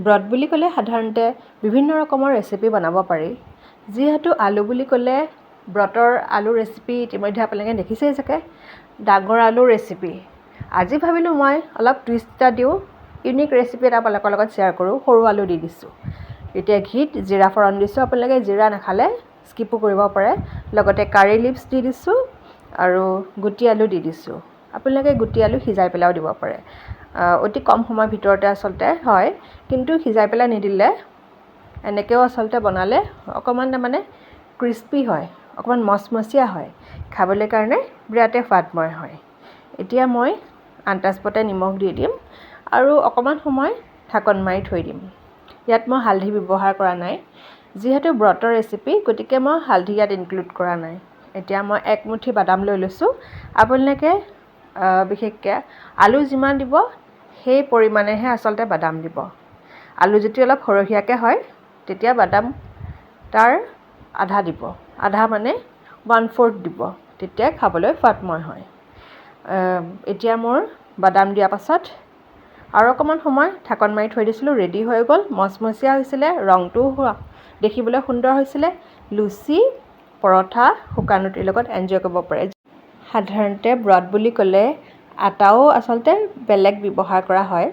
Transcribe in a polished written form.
Broad বুলি ক'লে সাধাৰণতে বিভিন্ন ৰকমৰ ৰেচিপি বনাব পাৰি। যিহেতু আলু বুলি ক'লে ব্ৰতৰ আলু ৰেচিপি ইতিমধ্যে আপোনালোকে দেখিছেই চাগে, ডাঙৰ আলুৰ ৰেচিপি। আজি ভাবিলোঁ মই অলপ টুইষ্ট এটা দিওঁ, ইউনিক ৰেচিপি এটা আপোনালোকৰ লগত শ্বেয়াৰ কৰোঁ। সৰু আলু দি দিছোঁ। এতিয়া ঘিত জিৰা ফৰণ দিছোঁ। আপোনালোকে জিৰা নাখালে স্কিপো কৰিব পাৰে। লগতে কাৰী লিভছ দি দিছোঁ আৰু গুটি আলু দি দিছোঁ। আপোনালোকে গুটি আলু সিজাই পেলাইও দিব পাৰে। অতি কম সময়ৰ ভিতৰতে আচলতে হয়, কিন্তু সিজাই পেলাই নিদিলে এনেকৈও আচলতে বনালে অকণমান তাৰমানে ক্ৰিস্পি হয়, অকণমান মচমচীয়া হয়, খাবলৈ কাৰণে বিৰাটেই সোৱাদময় হয়। এতিয়া মই আন্তাজমতে নিমখ দি দিম আৰু অকণমান সময় ঢাকন মাৰি থৈ দিম। ইয়াত মই হালধি ব্যৱহাৰ কৰা নাই, যিহেতু ব্ৰতৰ ৰেচিপি, গতিকে মই হালধি ইয়াত ইনক্লুড কৰা নাই। এতিয়া মই এক মুঠি বাদাম লৈ লৈছোঁ। আপোনালোকে বিশেষকৈ আলু যিমান দিব সেই পৰিমাণেহে আচলতে বাদাম দিব। আলু যদি অলপ সৰহীয়াকৈ হয় তেতিয়া বাদাম তাৰ আধা দিব, আধা মানে 1/4 দিব, তেতিয়া খাবলৈ সোৱাদময় হয়। এতিয়া মোৰ বাদাম দিয়াৰ পাছত আৰু অকণমান সময় ঢাকন মাৰি থৈ দিছিলোঁ। ৰেডি হৈ গ'ল, মচমচীয়া হৈছিলে, ৰংটোও দেখিবলৈ সুন্দৰ হৈছিলে। লুচি, পৰঠা, শুকান ৰুটিৰ লগত এনজয় কৰিব পাৰে। সাধাৰণতে ব্ৰড বুলি ক'লে আটাও আচলতে বেলেগ ব্যৱহাৰ কৰা হয়।